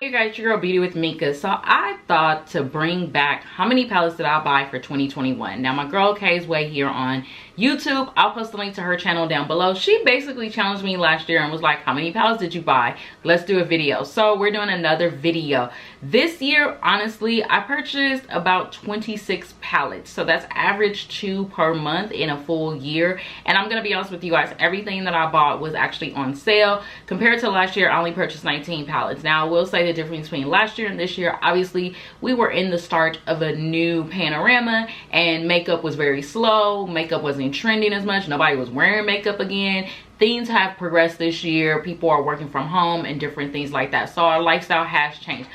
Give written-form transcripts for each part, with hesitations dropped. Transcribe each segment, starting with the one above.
Hey guys, it's your girl Beauty with Mika. So I thought to bring back how many palettes did I buy for 2021. Now my girl Kay's Way here on YouTube. I'll post the link to her channel down below. She basically challenged me last year and was like, how many palettes did you buy? Let's do a video. So we're doing another video. This year, honestly, I purchased about 26 palettes. So that's average 2 per month in a full year. And I'm gonna be honest with you guys, everything that I bought was actually on sale. Compared to last year, I only purchased 19 palettes. Now I will say the difference between last year and this year, obviously we were in the start of a new panorama and makeup was very slow. Makeup wasn't trending as much. Nobody was wearing makeup again. Things have progressed this year. People are working from home and different things like that. So our lifestyle has changed.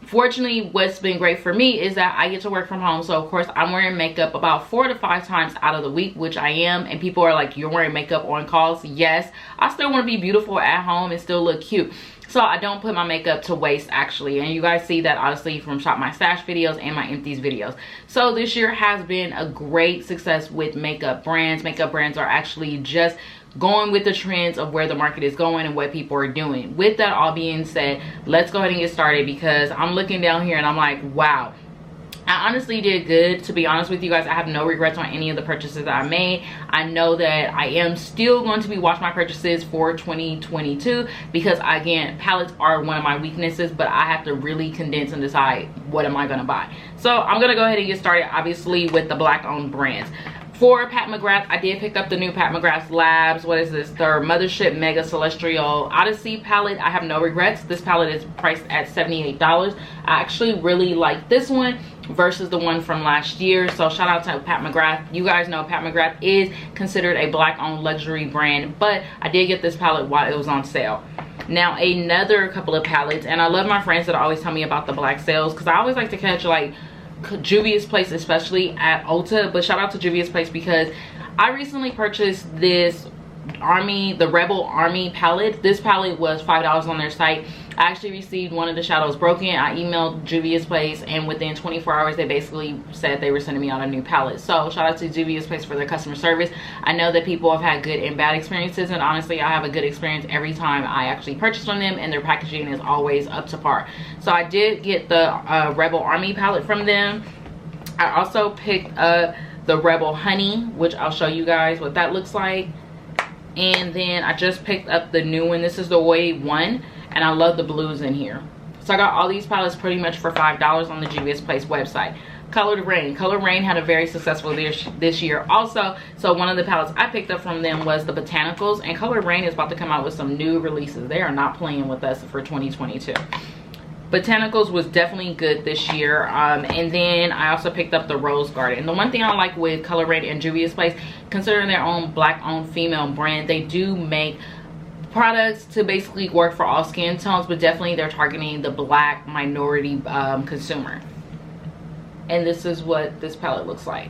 Fortunately, what's been great for me is that I get to work from home. So of course I'm wearing makeup about 4 to 5 times out of the week, which I am. And people are like, you're wearing makeup on calls? Yes, I still want to be beautiful at home and still look cute. So I don't put my makeup to waste actually. And you guys see that honestly from Shop My Stash videos and my empties videos. So this year has been a great success with makeup brands. Makeup brands are actually just going with the trends of where the market is going and what people are doing. With that all being said, let's go ahead and get started because I'm looking down here and I'm like, wow. I honestly did good. To be honest with you guys, I have no regrets on any of the purchases that I made. I know that I am still going to be watching my purchases for 2022 because again, palettes are one of my weaknesses, but I have to really condense and decide what am I going to buy. So I'm going to go ahead and get started obviously with the black owned brands. For Pat McGrath, I did pick up the new Pat McGrath Labs. What is this? Their Mothership Mega Celestial Odyssey palette. I have no regrets. This palette is priced at $78. I actually really like this one versus the one from last year. So shout out to Pat McGrath. You guys know Pat McGrath is considered a black owned luxury brand, but I did get this palette while it was on sale. Now another couple of palettes, and I love my friends that always tell me about the black sales because I always like to catch like Juvia's Place, especially at Ulta. But shout out to Juvia's Place because I recently purchased this the Rebel Army palette. This palette was $5 on their site. I actually received one of the shadows broken. I emailed Juvia's Place and within 24 hours they basically said they were sending me out a new palette. So shout out to Juvia's Place for their customer service. I know that people have had good and bad experiences, and honestly I have a good experience every time I actually purchase from them, and their packaging is always up to par. So I did get the Rebel Army palette from them. I also picked up the Rebel Honey, which I'll show you guys what that looks like. And then I just picked up the new one. This is the Way 1, and I love the blues in here. So I got all these palettes pretty much for $5 on the Juvia's Place website. Colored Rain. Colored Rain had a very successful this year also. So one of the palettes I picked up from them was the Botanicals, and Colored Rain is about to come out with some new releases. They are not playing with us for 2022. Botanicals was definitely good this year. And then I also picked up the Rose Garden. The one thing I like with Colored Rain and Juvia's Place, considering their own black owned female brand, they do make products to basically work for all skin tones, but definitely they're targeting the black minority consumer. And this is what this palette looks like.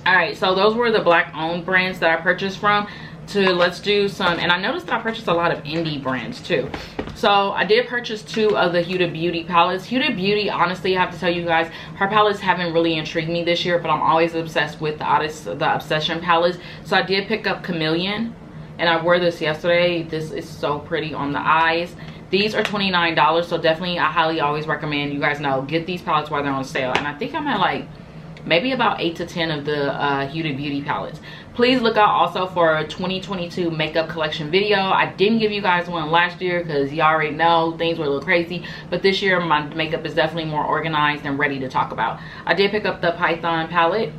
All right, so those were the black owned brands that I purchased from. Let's do some, and I noticed that I purchased a lot of indie brands too. So I did purchase 2 of the Huda Beauty palettes. Huda Beauty, honestly, I have to tell you guys, her palettes haven't really intrigued me this year, but I'm always obsessed with the Obsession palettes. So I did pick up Chameleon, and I wore this yesterday. This is so pretty on the eyes. These are $29, so definitely I highly always recommend, you guys know, get these palettes while they're on sale. And I think I'm at like maybe about 8 to 10 of the Huda Beauty palettes. Please look out also for a 2022 makeup collection video. I didn't give you guys one last year because you already know things were a little crazy, but this year my makeup is definitely more organized and ready to talk about. I did pick up the Python palette,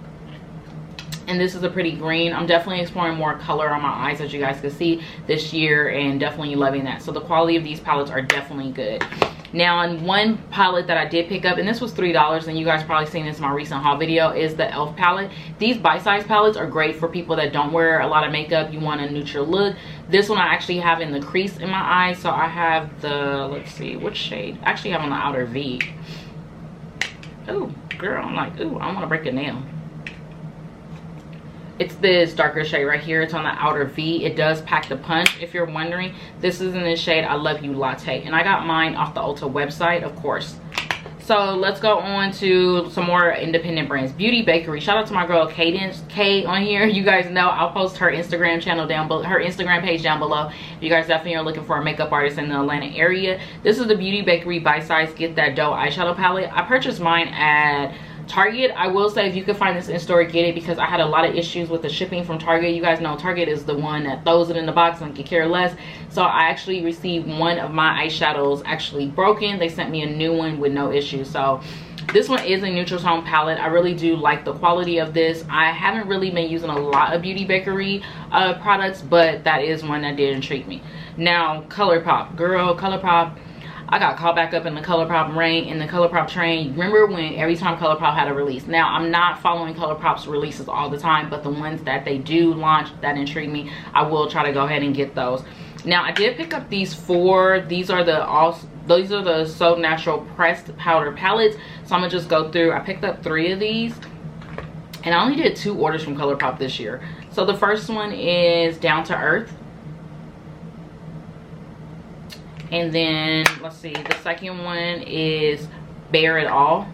and this is a pretty green. I'm definitely exploring more color on my eyes, as you guys can see, this year, and definitely loving that. So the quality of these palettes are definitely good. Now, on one palette that I did pick up, and this was $3, and you guys probably seen this in my recent haul video, is the e.l.f. palette. These bite-size palettes are great for people that don't wear a lot of makeup. You want a neutral look. This one I actually have in the crease in my eye, so I have the, let's see, which shade? I actually have on the outer V. Oh, girl, I'm like, ooh, I want to break a nail. It's this darker shade right here. It's on the outer V. It does pack the punch, if you're wondering. This is in this shade I Love You Latte, and I got mine off the Ulta website, of course. So So let's go on to some more independent brands. Beauty Bakery. Shout out to my girl Cadence K on here. You guys know I'll post her Instagram channel down below, her Instagram page down below. If you guys definitely are looking for a makeup artist in the Atlanta area. This is the Beauty Bakery Bite Size Get That Dough eyeshadow palette. I purchased mine at Target. I will say if you can find this in store, get it, because I had a lot of issues with the shipping from Target. You guys know Target is the one that throws it in the box and can care less. So I actually received one of my eyeshadows actually broken. They sent me a new one with no issues. So this one is a neutral tone palette. I really do like the quality of this. I haven't really been using a lot of Beauty Bakery products, but that is one that did intrigue me. Now Colourpop, girl, Colourpop. I got caught back up in the Colourpop Colourpop train. Remember when every time Colourpop had a release? Now, I'm not following Colourpop's releases all the time, but the ones that they do launch that intrigue me, I will try to go ahead and get those. Now, I did pick up these 4. These are the So Natural pressed powder palettes. So I'm gonna just go through. I picked up 3 of these, and I only did 2 orders from Colourpop this year. So the first one is Down to Earth. And then, let's see, the second one is Bare It All.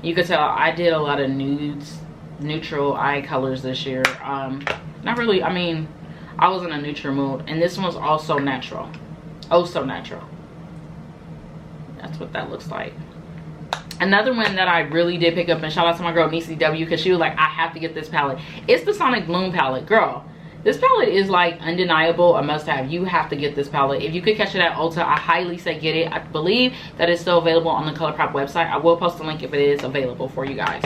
You can tell I did a lot of nudes, neutral eye colors this year. Not really, I mean, I was in a neutral mood. And this one's also natural. Oh, so natural. That's what that looks like. Another one that I really did pick up, and shout out to my girl Niecy W, because she was like, I have to get this palette. It's the Sonic Bloom palette, girl. This palette is like undeniable, a must-have. You have to get this palette. If you could catch it at Ulta, I highly say get it. I believe that it's still available on the Colourpop website. I will post a link if it is available for you guys.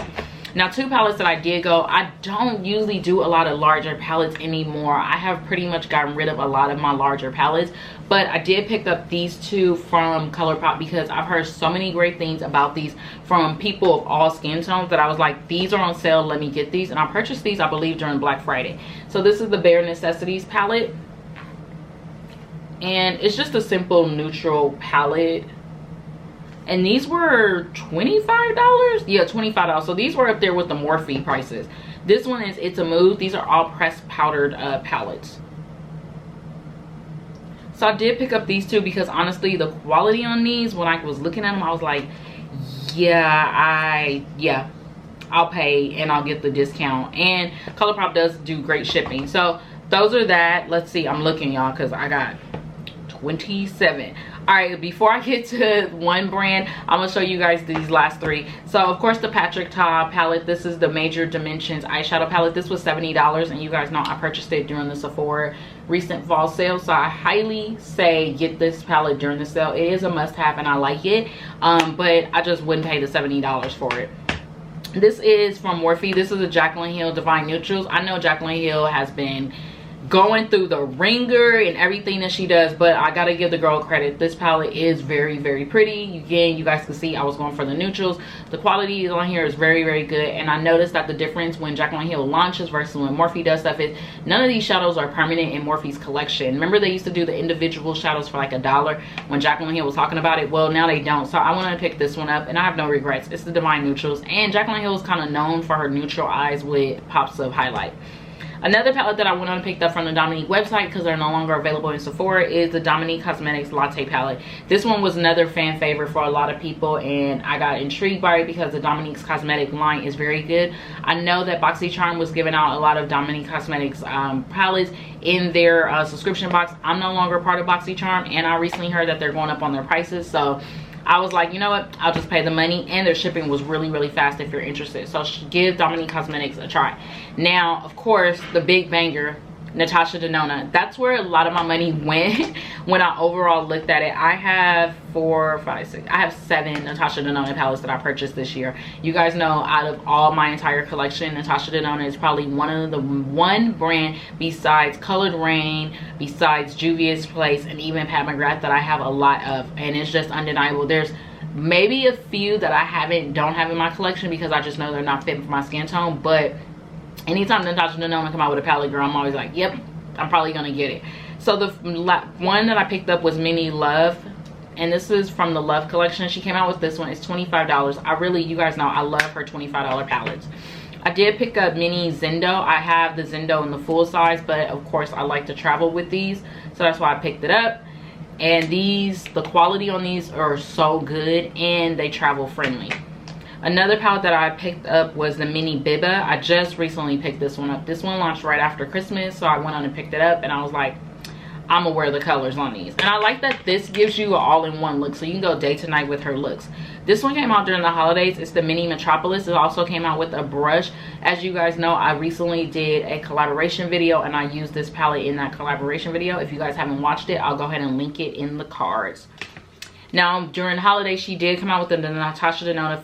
Now, 2 palettes that I did go. I don't usually do a lot of larger palettes anymore. I have pretty much gotten rid of a lot of my larger palettes. But I did pick up these 2 from Colourpop because I've heard so many great things about these from people of all skin tones that I was like, these are on sale, let me get these. And I purchased these, I believe, during Black Friday. So this is the Bare Necessities palette. And it's just a simple neutral palette. And these were $25? Yeah, $25. So these were up there with the Morphe prices. This one is It's a Mood. These are all pressed powdered palettes. So I did pick up these 2 because honestly, the quality on these, when I was looking at them, I was like, yeah, I'll pay and I'll get the discount. And Colourpop does do great shipping. So those are that. Let's see, I'm looking, y'all, because I got 27. All right, before I get to one brand, I'm gonna show you guys these last 3. So of course, the Patrick Ta palette. This is the Major Dimensions eyeshadow palette. This was $70, and you guys know I purchased it during the Sephora recent fall sale. So I highly say get this palette during the sale. It is a must-have, and I like it, but I just wouldn't pay the $70 for it. This is from Morphe. This is a Jaclyn Hill Divine Neutrals. I know Jaclyn Hill has been going through the ringer and everything that she does, but I gotta give the girl credit. This palette is very, very pretty. Again, you guys can see I was going for the neutrals. The quality on here is very, very good, and I noticed that the difference when Jaclyn Hill launches versus when Morphe does stuff is none of these shadows are permanent in Morphe's collection. Remember, they used to do the individual shadows for like $1 when Jaclyn Hill was talking about it? Well, now they don't. So I want to pick this one up, and I have no regrets. It's the Divine Neutrals, and Jaclyn Hill is kind of known for her neutral eyes with pops of highlight. Another palette that I went on and picked up from the Dominique website because they're no longer available in Sephora is the Dominique Cosmetics Latte palette. This one was another fan favorite for a lot of people, and I got intrigued by it because the Dominique's cosmetic line is very good. I know that BoxyCharm was giving out a lot of Dominique Cosmetics palettes in their subscription box. I'm no longer part of BoxyCharm, and I recently heard that they're going up on their prices. So I was like, you know what, I'll just pay the money, and their shipping was really, really fast if you're interested. So give Dominique Cosmetics a try. Now, of course, the big banger, Natasha Denona. That's where a lot of my money went when I overall looked at it. I have 4, 5, 6, I have 7 Natasha Denona palettes that I purchased this year. You guys know out of all my entire collection, Natasha Denona is probably one brand besides Colored Rain, besides Juvia's Place, and even Pat McGrath that I have a lot of, and it's just undeniable. There's maybe a few that I don't have in my collection because I just know they're not fit for my skin tone, but anytime Natasha Denona come out with a palette, girl, I'm always like, yep, I'm probably gonna get it. So the one that I picked up was Mini Love, and this is from the Love collection. She came out with this one. It's $25. You guys know I love her $25 palettes. I did pick up Mini Zendo. I have the Zendo in the full size, but of course I like to travel with these, so that's why I picked it up. And the quality on these are so good, and they travel friendly. Another palette that I picked up was the mini Bibba. I just recently picked this one up. This one launched right after Christmas, so I went on and picked it up, and I was like, I'm gonna wear the colors on these. And I like that this gives you an all-in-one look, so you can go day to night with her looks. This one came out during the holidays. It's the mini Metropolis. It also came out with a brush. As you guys know, I recently did a collaboration video, and I used this palette in that collaboration video. If you guys haven't watched it, I'll go ahead and link it in the cards. Now, during the holidays, she did come out with the Natasha Denona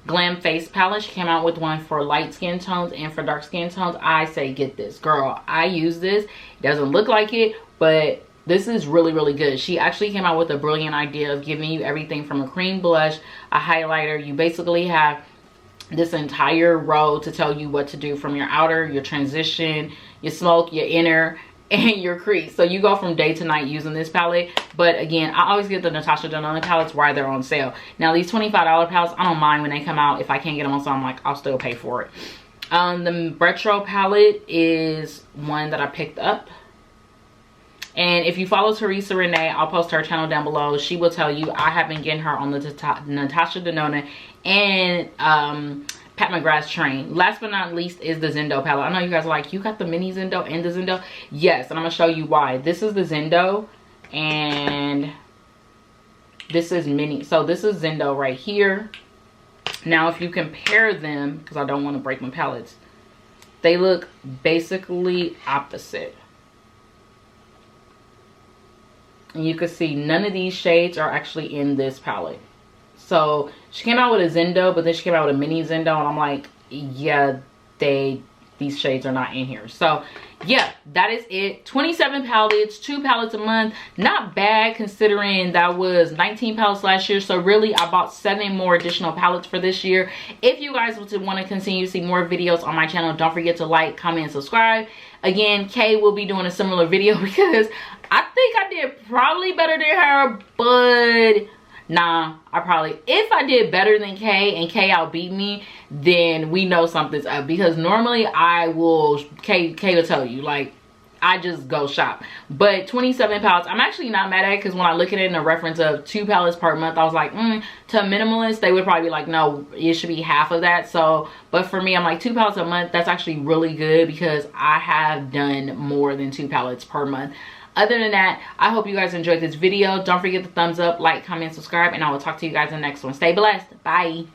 Glam face palette. She came out with one for light skin tones and for dark skin tones. I say get this, girl. I use this. It doesn't look like it, but this is really, really good. She actually came out with a brilliant idea of giving you everything from a cream blush, a highlighter. You basically have this entire row to tell you what to do from your outer, your transition, your smoke, your inner, and your crease. So you go from day to night using this palette. But again, I always get the Natasha Denona palettes while they're on sale. Now these $25 palettes, I don't mind when they come out. If I can't get them on sale, I'm like, I'll still pay for it. The retro palette is one that I picked up. And if you follow Teresa Renee, I'll post her channel down below. She will tell you I have been getting her on the Natasha Denona and Pat McGrath's train. Last but not least is the Zendo palette. I know you guys are like, you got the mini Zendo and the Zendo? Yes, and I'm going to show you why. This is the Zendo and this is mini. So this is Zendo right here. Now if you compare them, because I don't want to break my palettes, they look basically opposite. And you can see none of these shades are actually in this palette. So she came out with a Zendo, but then she came out with a mini Zendo, and I'm like, yeah, these shades are not in here. So yeah, that is it. 27 palettes, 2 palettes a month. Not bad considering that was 19 palettes last year. So really, I bought 7 more additional palettes for this year. If you guys want to continue to see more videos on my channel, don't forget to like, comment, and subscribe. Again, Kay will be doing a similar video because I think I did probably better than her, but nah, if I did better than Kay and Kay outbeat me, then we know something's up. Because normally Kay will tell you, like, I just go shop. But 27 palettes, I'm actually not mad at it, because when I look at it in a reference of 2 palettes per month, I was like, to a minimalist, they would probably be like, no, it should be half of that. So, but for me, I'm like, 2 palettes a month, that's actually really good, because I have done more than 2 palettes per month. Other than that, I hope you guys enjoyed this video. Don't forget to thumbs up, like, comment, subscribe, and I will talk to you guys in the next one. Stay blessed. Bye.